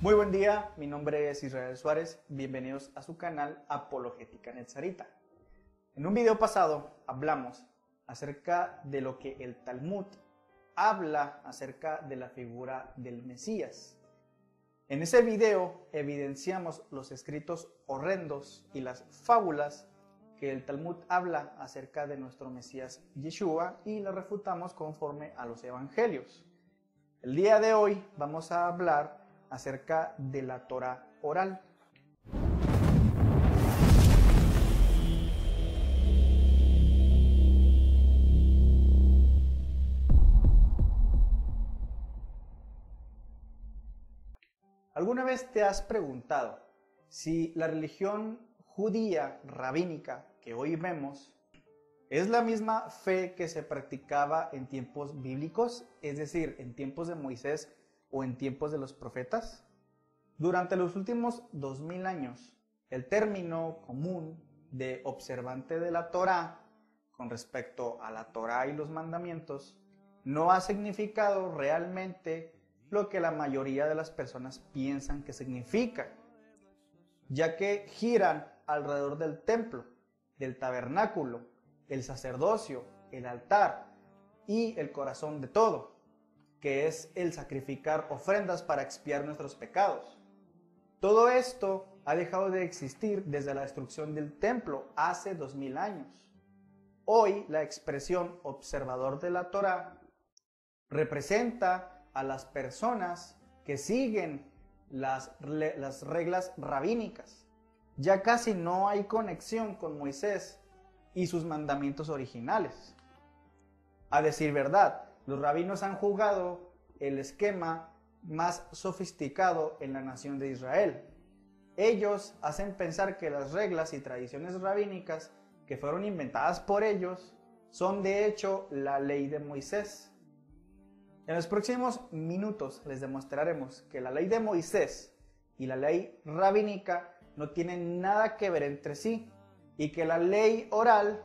Muy buen día, mi nombre es Israel Suárez, bienvenidos a su canal Apologética Netzarita. En un video pasado hablamos acerca de lo que el Talmud habla acerca de la figura del Mesías. En ese video evidenciamos los escritos horrendos y las fábulas que el Talmud habla acerca de nuestro Mesías Yeshua y las refutamos conforme a los evangelios. El día de hoy vamos a hablar acerca de la Torá oral. ¿Alguna vez te has preguntado si la religión judía rabínica que hoy vemos es la misma fe que se practicaba en tiempos bíblicos, es decir, en tiempos de Moisés o en tiempos de los profetas? Durante los últimos 2000 años, el término común de observante de la Torá con respecto a la Torá y los mandamientos no ha significado realmente lo que la mayoría de las personas piensan que significa, ya que giran alrededor del templo, del tabernáculo, el sacerdocio, el altar y el corazón de todo, que es el sacrificar ofrendas para expiar nuestros pecados. Todo esto ha dejado de existir desde la destrucción del templo hace 2000 años. Hoy la expresión observador de la Torá representa a las personas que siguen las reglas rabínicas. Ya casi no hay conexión con Moisés y sus mandamientos originales. A decir verdad, los rabinos han jugado el esquema más sofisticado en la nación de Israel. Ellos hacen pensar que las reglas y tradiciones rabínicas que fueron inventadas por ellos son de hecho la ley de Moisés. En los próximos minutos les demostraremos que la ley de Moisés y la ley rabínica no tienen nada que ver entre sí y que la ley oral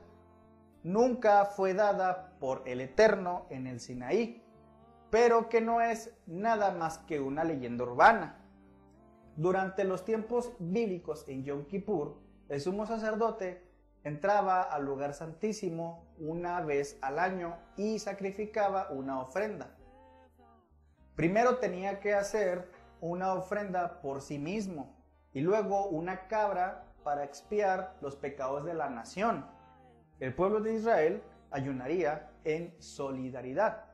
nunca fue dada por el Eterno en el Sinaí, pero que no es nada más que una leyenda urbana. Durante los tiempos bíblicos en Yom Kippur, el sumo sacerdote entraba al lugar santísimo una vez al año y sacrificaba una ofrenda. Primero tenía que hacer una ofrenda por sí mismo y luego una cabra para expiar los pecados de la nación. El pueblo de Israel ayunaría en solidaridad.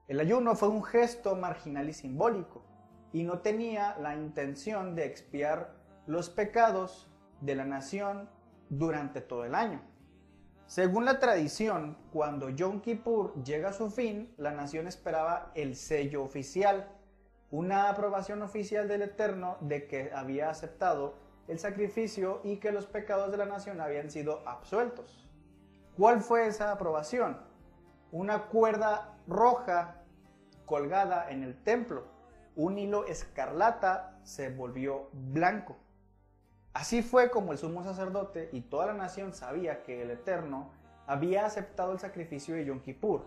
El ayuno fue un gesto marginal y simbólico y no tenía la intención de expiar los pecados de la nación durante todo el año. Según la tradición, cuando Yom Kippur llega a su fin, la nación esperaba el sello oficial, una aprobación oficial del Eterno de que había aceptado el sacrificio y que los pecados de la nación habían sido absueltos. ¿Cuál fue esa aprobación? Una cuerda roja colgada en el templo, un hilo escarlata se volvió blanco. Así fue como el sumo sacerdote y toda la nación sabía que el Eterno había aceptado el sacrificio de Yom Kippur.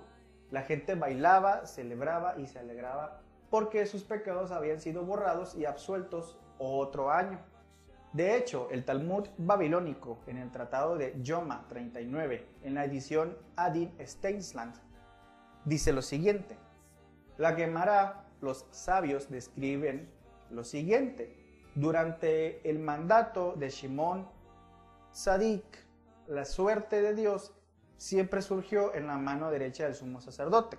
La gente bailaba, celebraba y se alegraba porque sus pecados habían sido borrados y absueltos otro año. De hecho, el Talmud babilónico en el Tratado de Yoma 39, en la edición Adin Steinsland, dice lo siguiente. La Gemara, los sabios describen lo siguiente. Durante el mandato de Shimon Tzadik, la suerte de Dios siempre surgió en la mano derecha del sumo sacerdote.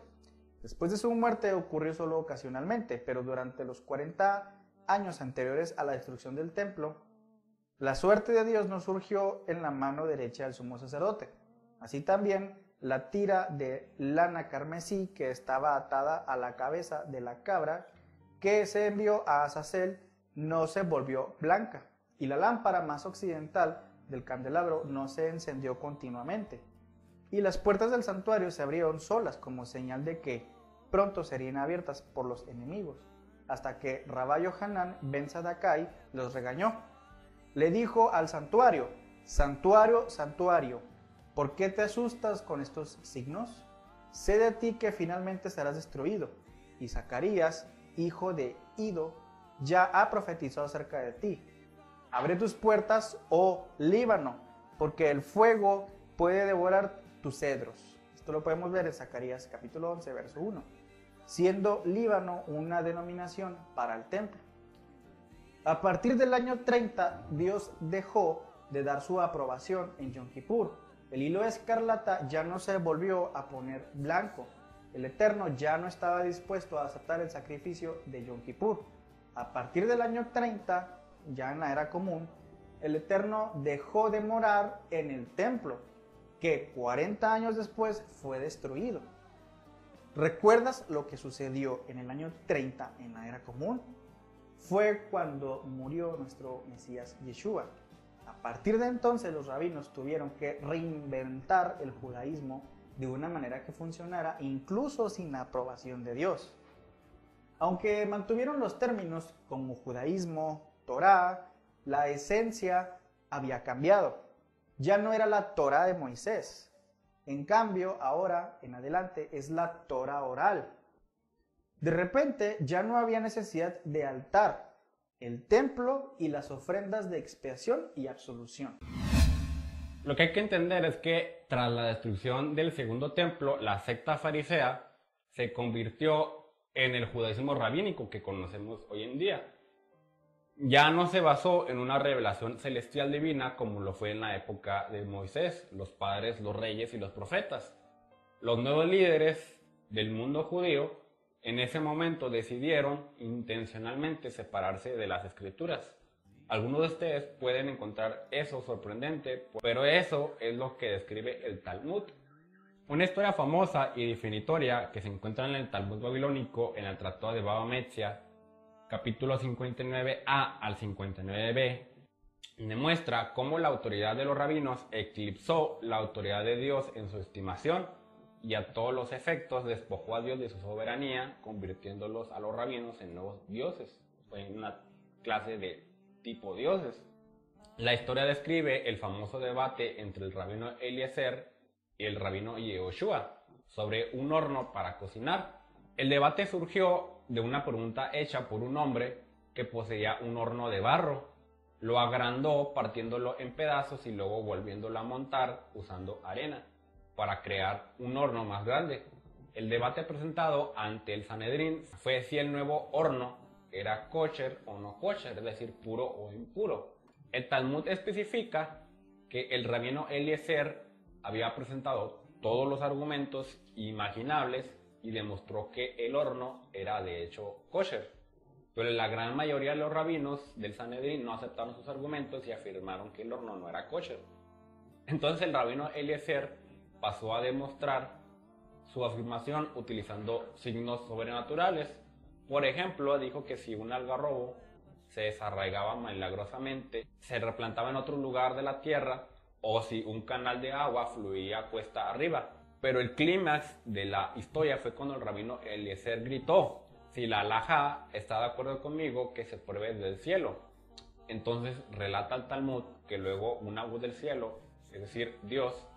Después de su muerte ocurrió solo ocasionalmente, pero durante los 40 años anteriores a la destrucción del templo, la suerte de Dios no surgió en la mano derecha del sumo sacerdote. Así también, la tira de lana carmesí que estaba atada a la cabeza de la cabra que se envió a Azazel no se volvió blanca, y la lámpara más occidental del candelabro no se encendió continuamente, y las puertas del santuario se abrieron solas como señal de que pronto serían abiertas por los enemigos, hasta que Rabá Yohanan ben Zakkai los regañó. Le dijo al santuario: santuario, santuario, ¿por qué te asustas con estos signos? Sé de ti que finalmente serás destruido. Y Zacarías, hijo de Ido, ya ha profetizado acerca de ti. Abre tus puertas, oh Líbano, porque el fuego puede devorar tus cedros. Esto lo podemos ver en Zacarías capítulo 11, verso 1, siendo Líbano una denominación para el templo. A partir del año 30, Dios dejó de dar su aprobación en Yom Kippur. El hilo escarlata ya no se volvió a poner blanco. El Eterno ya no estaba dispuesto a aceptar el sacrificio de Yom Kippur. A partir del año 30, ya en la era común, el Eterno dejó de morar en el templo, que 40 años después fue destruido. ¿Recuerdas lo que sucedió en el año 30 en la era común? Fue cuando murió nuestro Mesías Yeshua. A partir de entonces los rabinos tuvieron que reinventar el judaísmo de una manera que funcionara incluso sin la aprobación de Dios. Aunque mantuvieron los términos como judaísmo, Torá, la esencia había cambiado. Ya no era la Torá de Moisés. En cambio, ahora en adelante es la Torá oral. De repente ya no había necesidad de altar, el templo y las ofrendas de expiación y absolución. Lo que hay que entender es que tras la destrucción del segundo templo, la secta farisea se convirtió en el judaísmo rabínico que conocemos hoy en día. Ya no se basó en una revelación celestial divina como lo fue en la época de Moisés, los padres, los reyes y los profetas. Los nuevos líderes del mundo judío en ese momento decidieron intencionalmente separarse de las escrituras. Algunos de ustedes pueden encontrar eso sorprendente, pero eso es lo que describe el Talmud. Una historia famosa y definitoria que se encuentra en el Talmud babilónico en el Tratado de Baba Metzia, capítulo 59a al 59b, demuestra cómo la autoridad de los rabinos eclipsó la autoridad de Dios en su estimación y a todos los efectos despojó a Dios de su soberanía, convirtiéndolos a los rabinos en nuevos dioses, en una clase de tipo dioses. La historia describe el famoso debate entre el rabino Eliezer y el rabino Yehoshua sobre un horno para cocinar. El debate surgió de una pregunta hecha por un hombre que poseía un horno de barro. Lo agrandó partiéndolo en pedazos y luego volviéndolo a montar usando arena para crear un horno más grande. El debate presentado ante el Sanedrín fue si el nuevo horno era kosher o no kosher, es decir, puro o impuro. El Talmud especifica que el rabino Eliezer había presentado todos los argumentos imaginables y demostró que el horno era de hecho kosher. Pero la gran mayoría de los rabinos del Sanedrín no aceptaron sus argumentos y afirmaron que el horno no era kosher. Entonces el rabino Eliezer pasó a demostrar su afirmación utilizando signos sobrenaturales. Por ejemplo, dijo que si un algarrobo se desarraigaba milagrosamente, se replantaba en otro lugar de la tierra, o si un canal de agua fluía cuesta arriba. Pero el clímax de la historia fue cuando el rabino Eliezer gritó: si la halajá está de acuerdo conmigo, que se pruebe desde el cielo. Entonces relata el Talmud que luego una voz del cielo, es decir, Dios,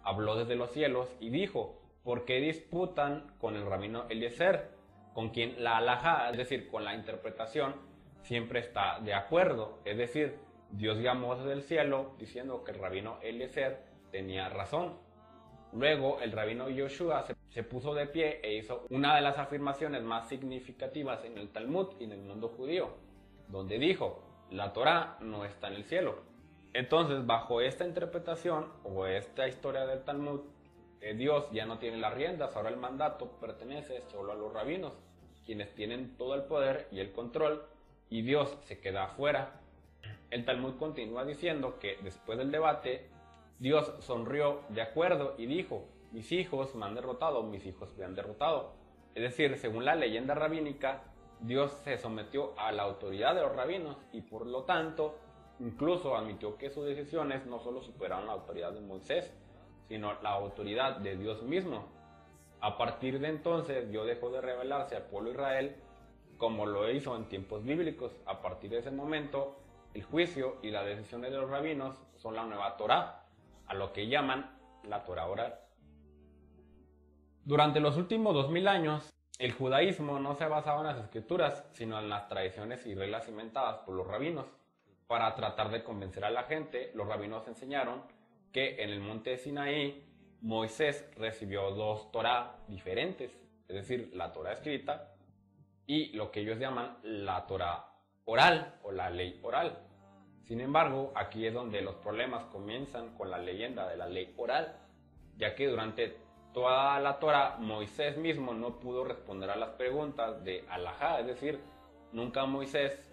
habló desde los cielos y dijo: ¿por qué disputan con el rabino Eliezer, con quien la halajá, es decir, con la interpretación, siempre está de acuerdo? Es decir, Dios llamó desde el cielo diciendo que el rabino Eliezer tenía razón. Luego el rabino Yehoshua se puso de pie e hizo una de las afirmaciones más significativas en el Talmud y en el mundo judío, donde dijo: la Torá no está en el cielo. Entonces, bajo esta interpretación o esta historia del Talmud, Dios ya no tiene las riendas, ahora el mandato pertenece solo a los rabinos, quienes tienen todo el poder y el control, y Dios se queda afuera. El Talmud continúa diciendo que después del debate, Dios sonrió de acuerdo y dijo: mis hijos me han derrotado, mis hijos me han derrotado. Es decir, según la leyenda rabínica, Dios se sometió a la autoridad de los rabinos y por lo tanto incluso admitió que sus decisiones no solo superaron la autoridad de Moisés, sino la autoridad de Dios mismo. A partir de entonces, Dios dejó de revelarse al pueblo de Israel como lo hizo en tiempos bíblicos. A partir de ese momento, el juicio y las decisiones de los rabinos son la nueva Torá, a lo que llaman la Torá oral. Durante los últimos 2000 años, El judaísmo no se basaba en las escrituras, sino en las tradiciones y reglas inventadas por los rabinos. Para tratar de convencer a la gente, los rabinos enseñaron que en el monte Sinaí Moisés recibió dos Torá diferentes, es decir, la Torá escrita y lo que ellos llaman la Torá oral o la ley oral. Sin embargo, aquí es donde los problemas comienzan con la leyenda de la ley oral, ya que durante toda la Torá Moisés mismo no pudo responder a las preguntas de alajá, es decir, nunca Moisés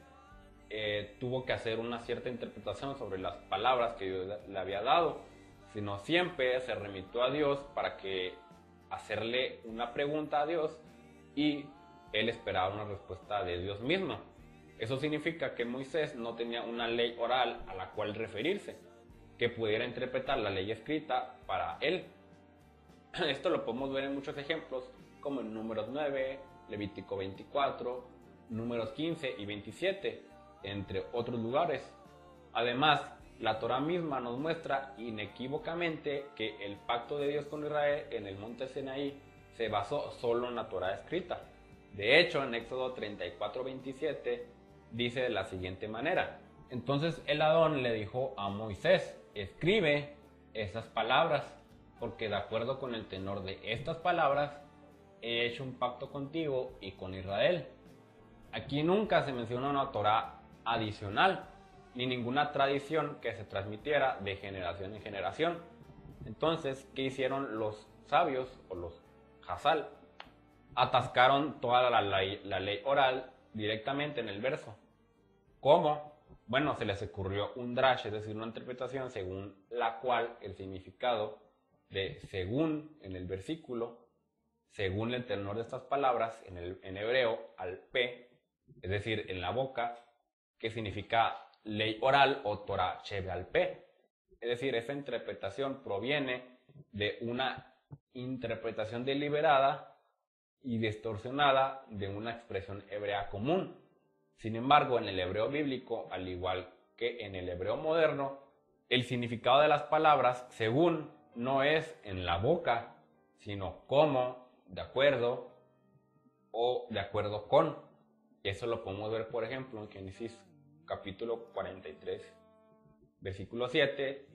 tuvo que hacer una cierta interpretación sobre las palabras que Dios le había dado, sino siempre se remitió a Dios para que hacerle una pregunta a Dios y él esperaba una respuesta de Dios mismo. Eso significa que Moisés no tenía una ley oral a la cual referirse, que pudiera interpretar la ley escrita para él. Esto lo podemos ver en muchos ejemplos, como en Números 9, Levítico 24, Números 15 y 27, entre otros lugares. Además, la Torá misma nos muestra inequívocamente que el pacto de Dios con Israel en el monte Sinaí se basó solo en la Torá escrita. De hecho, en Éxodo 34:27 dice de la siguiente manera: entonces el Adón le dijo a Moisés, escribe esas palabras, porque de acuerdo con el tenor de estas palabras he hecho un pacto contigo y con Israel. Aquí nunca se menciona una Torá adicional, ni ninguna tradición que se transmitiera de generación en generación. Entonces, ¿qué hicieron los sabios o los Hazal? Atascaron toda la ley oral directamente en el verso. ¿Cómo? Bueno, se les ocurrió un drash, es decir, una interpretación según la cual el significado de según en el versículo, según el tenor de estas palabras en hebreo, al pe, es decir, en la boca, que significa ley oral o Torah Shebe al Pe. Es decir, esa interpretación proviene de una interpretación deliberada y distorsionada de una expresión hebrea común. Sin embargo, en el hebreo bíblico, al igual que en el hebreo moderno, el significado de las palabras según no es en la boca, sino como, de acuerdo o de acuerdo con. Y eso lo podemos ver, por ejemplo, en Génesis capítulo 43, versículo 7,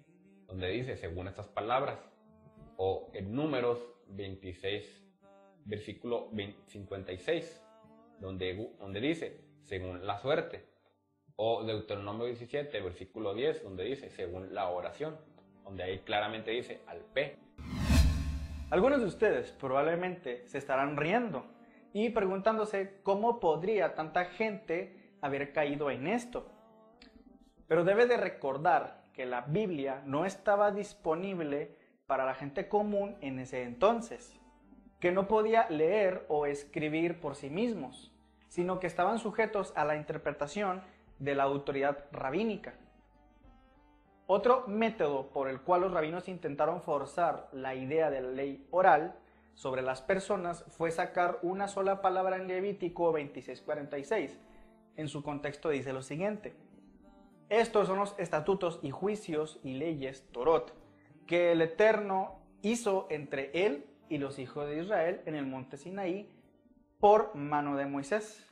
donde dice según estas palabras, o en Números 26, versículo 56, donde dice según la suerte, o Deuteronomio 17, versículo 10, donde dice según la oración, donde ahí claramente dice al P. Algunos de ustedes probablemente se estarán riendo y preguntándose cómo podría tanta gente haber caído en esto. Pero debe de recordar que la Biblia no estaba disponible para la gente común en ese entonces, que no podía leer o escribir por sí mismos, sino que estaban sujetos a la interpretación de la autoridad rabínica. Otro método por el cual los rabinos intentaron forzar la idea de la ley oral sobre las personas fue sacar una sola palabra en Levítico 26:46. En su contexto dice lo siguiente: estos son los estatutos y juicios y leyes, Torot, que el Eterno hizo entre él y los hijos de Israel en el monte Sinaí por mano de Moisés.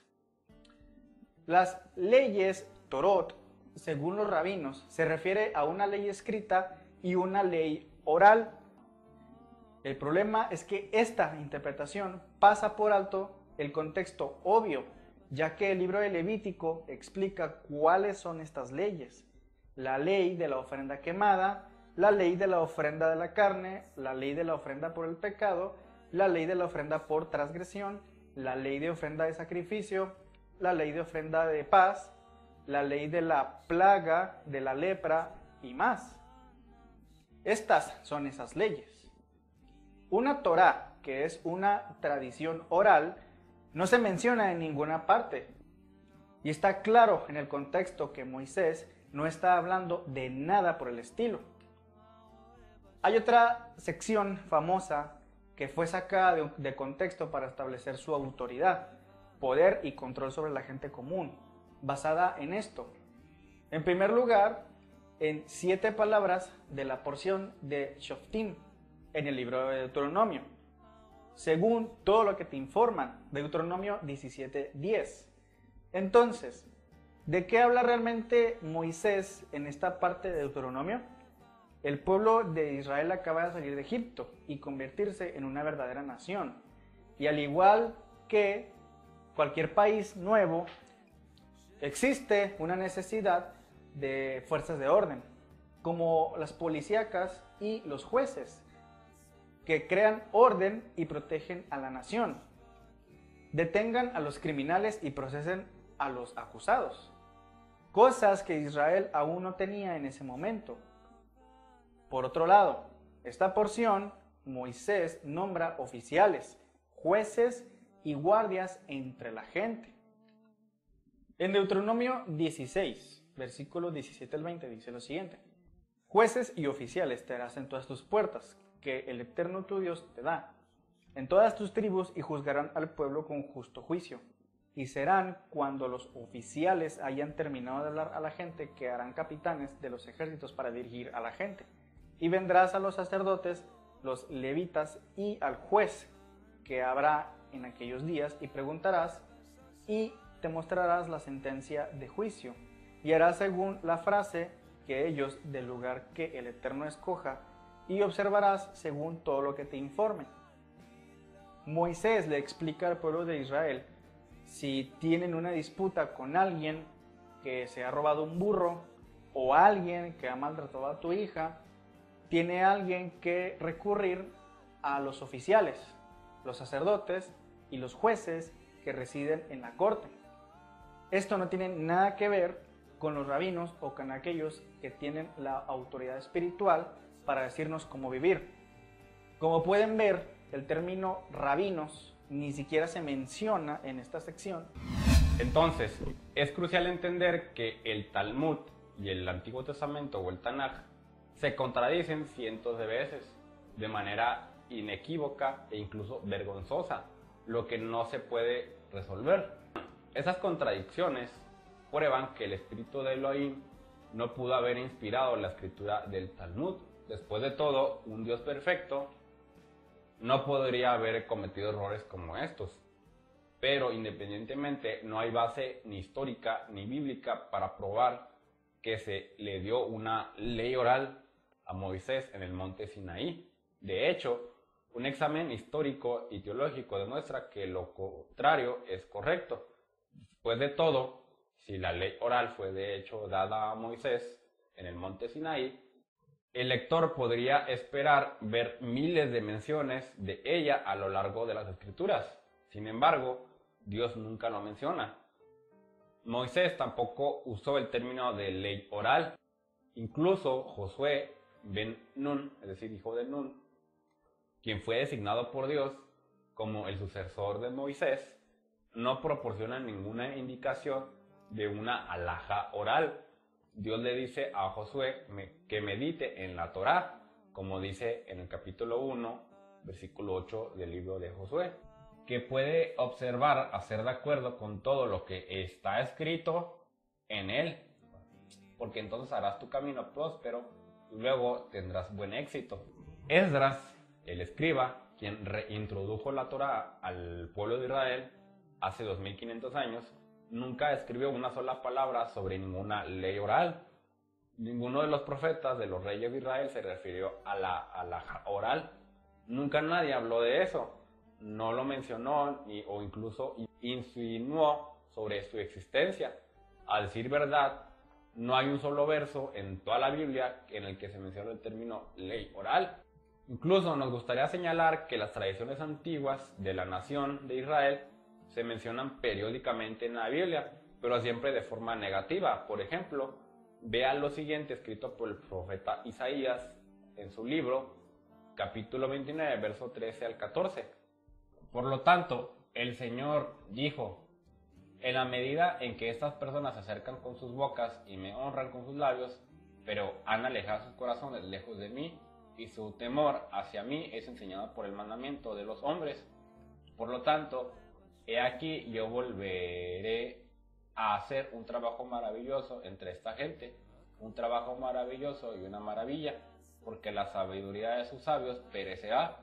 Las leyes Torot, según los rabinos, se refiere a una ley escrita y una ley oral. El problema es que esta interpretación pasa por alto el contexto obvio, ya que el libro de Levítico explica cuáles son estas leyes: la ley de la ofrenda quemada, la ley de la ofrenda de la carne, la ley de la ofrenda por el pecado, la ley de la ofrenda por transgresión, la ley de ofrenda de sacrificio, la ley de ofrenda de paz, la ley de la plaga, de la lepra y más. Estas son esas leyes. Una Torá, que es una tradición oral, no se menciona en ninguna parte. Y está claro en el contexto que Moisés no está hablando de nada por el estilo. Hay otra sección famosa que fue sacada de contexto para establecer su autoridad, poder y control sobre la gente común, basada en esto. En primer lugar, en 7 palabras de la porción de Shoftim en el libro de Deuteronomio. según todo lo que te informan. Deuteronomio 17:10. Entonces, ¿de qué habla realmente Moisés en esta parte de Deuteronomio? El pueblo de Israel acaba de salir de Egipto y convertirse en una verdadera nación. Y al igual que cualquier país nuevo, existe una necesidad de fuerzas de orden, como las policíacas y los jueces, que crean orden y protegen a la nación, detengan a los criminales y procesen a los acusados, cosas que Israel aún no tenía en ese momento. Por otro lado, esta porción, Moisés nombra oficiales, jueces y guardias entre la gente. En Deuteronomio 16, versículos 17 al 20, dice lo siguiente: jueces y oficiales te harás en todas tus puertas, que el Eterno tu Dios te da, en todas tus tribus, y juzgarán al pueblo con justo juicio. Y serán, cuando los oficiales hayan terminado de hablar a la gente, que harán capitanes de los ejércitos para dirigir a la gente. Y vendrás a los sacerdotes, los levitas y al juez que habrá en aquellos días, y preguntarás, y te mostrarás la sentencia de juicio, y harás según la frase que ellos del lugar que el Eterno escoja, y observarás según todo lo que te informe. Moisés le explica al pueblo de Israel si tienen una disputa con alguien que se ha robado un burro, o alguien que ha maltratado a tu hija, tiene alguien que recurrir a los oficiales, los sacerdotes y los jueces que residen en la corte. Esto no tiene nada que ver con los rabinos o con aquellos que tienen la autoridad espiritual para decirnos cómo vivir. Como pueden ver, el término rabinos ni siquiera se menciona en esta sección. Entonces, es crucial entender que el Talmud y el Antiguo Testamento o el Tanaj se contradicen cientos de veces, de manera inequívoca e incluso vergonzosa, lo que no se puede resolver. Esas contradicciones prueban que el espíritu de Elohim no pudo haber inspirado la escritura del Talmud. Después de todo, un Dios perfecto no podría haber cometido errores como estos. Pero independientemente, no hay base ni histórica ni bíblica para probar que se le dio una ley oral a Moisés en el monte Sinaí. De hecho, un examen histórico y teológico demuestra que lo contrario es correcto. Después de todo, si la ley oral fue de hecho dada a Moisés en el monte Sinaí, el lector podría esperar ver miles de menciones de ella a lo largo de las escrituras. Sin embargo, Dios nunca lo menciona. Moisés tampoco usó el término de ley oral. Incluso Josué ben Nun, es decir, hijo de Nun, quien fue designado por Dios como el sucesor de Moisés, no proporciona ninguna indicación de una alhaja oral. Dios le dice a Josué que medite en la Torá, como dice en el capítulo 1, versículo 8 del libro de Josué, que puede observar, hacer de acuerdo con todo lo que está escrito en él, porque entonces harás tu camino próspero y luego tendrás buen éxito. Esdras, el escriba, quien reintrodujo la Torá al pueblo de Israel hace 2500 años, nunca escribió una sola palabra sobre ninguna ley oral. Ninguno de los profetas de los reyes de Israel se refirió a la oral. Nunca nadie habló de eso. No lo mencionó o incluso insinuó sobre su existencia. A decir verdad, no hay un solo verso en toda la Biblia en el que se menciona el término ley oral. Incluso nos gustaría señalar que las tradiciones antiguas de la nación de Israel se mencionan periódicamente en la Biblia, pero siempre de forma negativa. Por ejemplo, vea lo siguiente escrito por el profeta Isaías en su libro, capítulo 29, verso 13 al 14. Por lo tanto, el Señor dijo: en la medida en que estas personas se acercan con sus bocas y me honran con sus labios, pero han alejado sus corazones lejos de mí, y su temor hacia mí es enseñado por el mandamiento de los hombres. Por lo tanto, he aquí yo volveré a hacer un trabajo maravilloso entre esta gente, un trabajo maravilloso y una maravilla, porque la sabiduría de sus sabios perecerá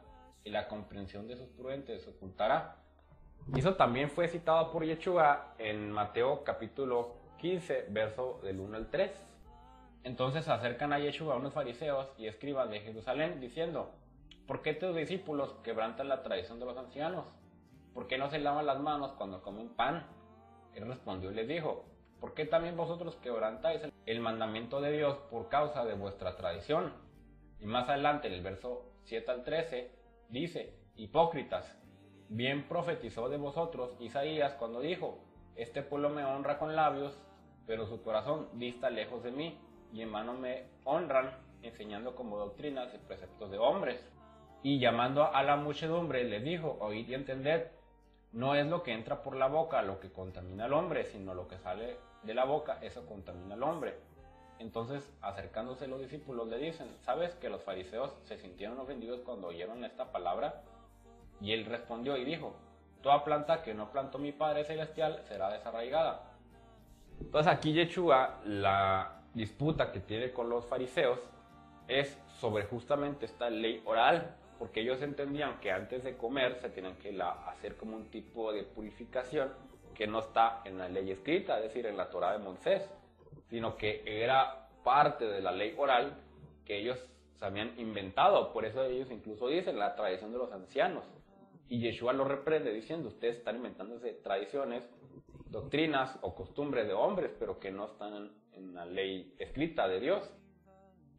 y la comprensión de sus prudentes se ocultará. Y eso también fue citado por Yeshua en Mateo capítulo 15, verso del 1 al 3. Entonces se acercan a Yeshua unos fariseos y escribas de Jerusalén diciendo: ¿por qué tus discípulos quebrantan la tradición de los ancianos? ¿Por qué no se lavan las manos cuando comen pan? Él respondió y les dijo: ¿por qué también vosotros quebrantáis el mandamiento de Dios por causa de vuestra tradición? Y más adelante, en el verso 7 al 13, dice: hipócritas, bien profetizó de vosotros Isaías cuando dijo: este pueblo me honra con labios, pero su corazón dista lejos de mí, y en vano me honran, enseñando como doctrinas y preceptos de hombres. Y llamando a la muchedumbre les dijo: oíd y entended, no es lo que entra por la boca lo que contamina al hombre, sino lo que sale de la boca, eso contamina al hombre. Entonces, acercándose los discípulos, le dicen: ¿sabes que los fariseos se sintieron ofendidos cuando oyeron esta palabra? Y él respondió y dijo: toda planta que no plantó mi Padre Celestial será desarraigada. Entonces aquí Yeshua, la disputa que tiene con los fariseos es sobre justamente esta ley oral, porque ellos entendían que antes de comer se tenían que hacer como un tipo de purificación que no está en la ley escrita, es decir, en la Torá de Moisés, sino que era parte de la ley oral que ellos se habían inventado. Por eso ellos incluso dicen la tradición de los ancianos. Y Yeshua lo reprende diciendo: ustedes están inventándose tradiciones, doctrinas o costumbres de hombres, pero que no están en la ley escrita de Dios.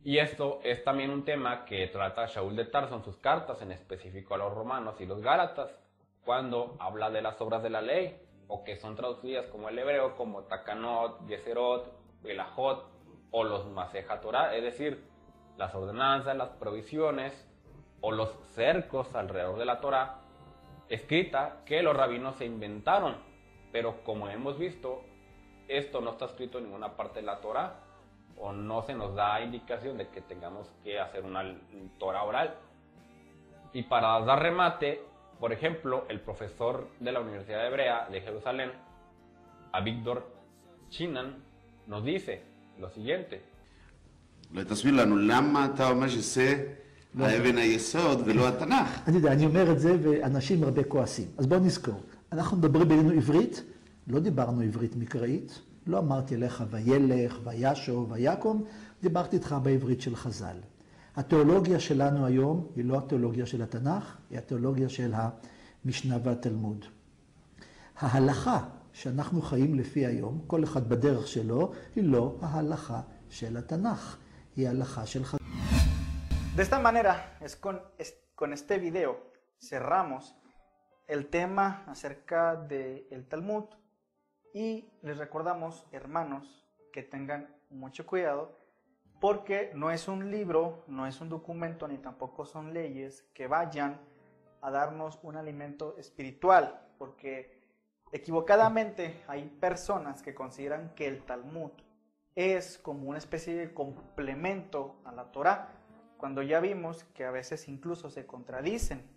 Y esto es también un tema que trata Shaul de Tarso en sus cartas, en específico a los romanos y los gálatas, cuando habla de las obras de la ley, o que son traducidas como el hebreo, como Takanot, Yeserot, Belajot, o los Maseja Torah, es decir, las ordenanzas, las provisiones, o los cercos alrededor de la Torah, escrita que los rabinos se inventaron, pero como hemos visto, esto no está escrito en ninguna parte de la Torah, o no se nos da indicación de que tengamos que hacer una Torah oral. Y para dar remate, por ejemplo, el profesor de la Universidad Hebrea de Jerusalén, Avigdor Chinan, nos dice lo siguiente: תסביר לנו למה אתה אומר שזה האבן היסוד ולא התנ"ך. אני יודע, אני אומר את זה ואנשים הרבה כועסים. אז בואו נזכור, אנחנו מדברים בינינו עברית, לא דיברנו עברית מקראית, לא אמרתי לך וילך, וישוב, ויקום, דיברתי איתך בעברית של חז"ל. התיאולוגיה שלנו היום היא לא התיאולוגיה של התנ"ך, היא התיאולוגיה של המשנה והתלמוד. ההלכה שאנחנו חיים לפי היום, כל אחד בדרך שלו, היא לא ההלכה של התנ"ך, היא ההלכה של חז"ל. De esta manera, con este video cerramos el tema acerca del Talmud y les recordamos, hermanos, que tengan mucho cuidado porque no es un libro, no es un documento ni tampoco son leyes que vayan a darnos un alimento espiritual, porque equivocadamente hay personas que consideran que el Talmud es como una especie de complemento a la Torá, cuando ya vimos que a veces incluso se contradicen.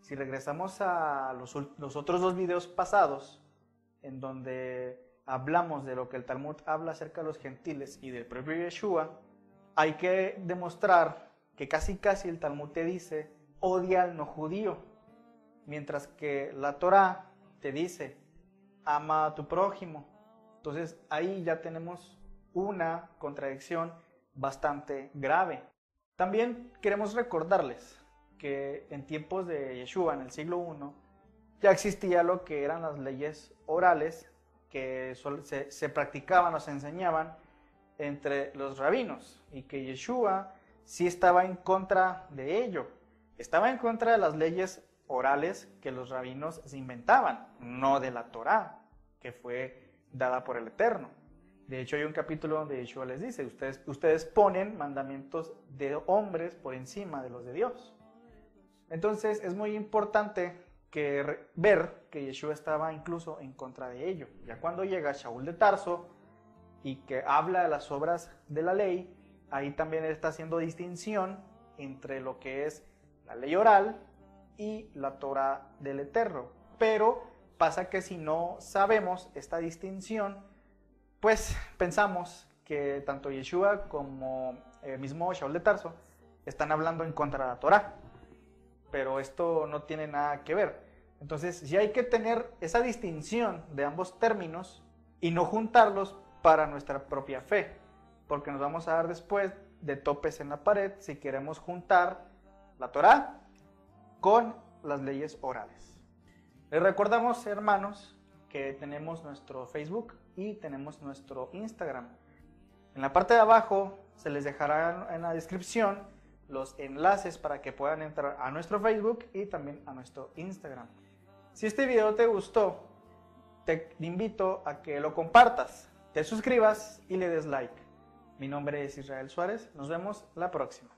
Si regresamos a los otros dos videos pasados, en donde hablamos de lo que el Talmud habla acerca de los gentiles y del propio Yeshua, hay que demostrar que casi el Talmud te dice: odia al no judío, mientras que la Torá te dice: ama a tu prójimo. Entonces ahí ya tenemos una contradicción bastante grave. También queremos recordarles que en tiempos de Yeshua, en el siglo I, ya existía lo que eran las leyes orales que se practicaban o se enseñaban entre los rabinos, y que Yeshua sí estaba en contra de ello. Estaba en contra de las leyes orales que los rabinos se inventaban, no de la Torá, que fue dada por el Eterno. De hecho, hay un capítulo donde Yeshua les dice: ustedes ponen mandamientos de hombres por encima de los de Dios. Entonces es muy importante ver que Yeshua estaba incluso en contra de ello. Ya cuando llega Shaul de Tarso y que habla de las obras de la ley, ahí también está haciendo distinción entre lo que es la ley oral y la Torá del Eterno. Pero pasa que si no sabemos esta distinción, pues pensamos que tanto Yeshua como el mismo Shaul de Tarso están hablando en contra de la Torá. pero esto no tiene nada que ver. Entonces, sí hay que tener esa distinción de ambos términos y no juntarlos para nuestra propia fe, porque nos vamos a dar después de topes en la pared si queremos juntar la Torá con las leyes orales. Les recordamos, hermanos, que tenemos nuestro Facebook y tenemos nuestro Instagram. En la parte de abajo se les dejará en la descripción los enlaces para que puedan entrar a nuestro Facebook y también a nuestro Instagram. Si este video te gustó, te invito a que lo compartas, te suscribas y le des like. Mi nombre es Israel Suárez, nos vemos la próxima.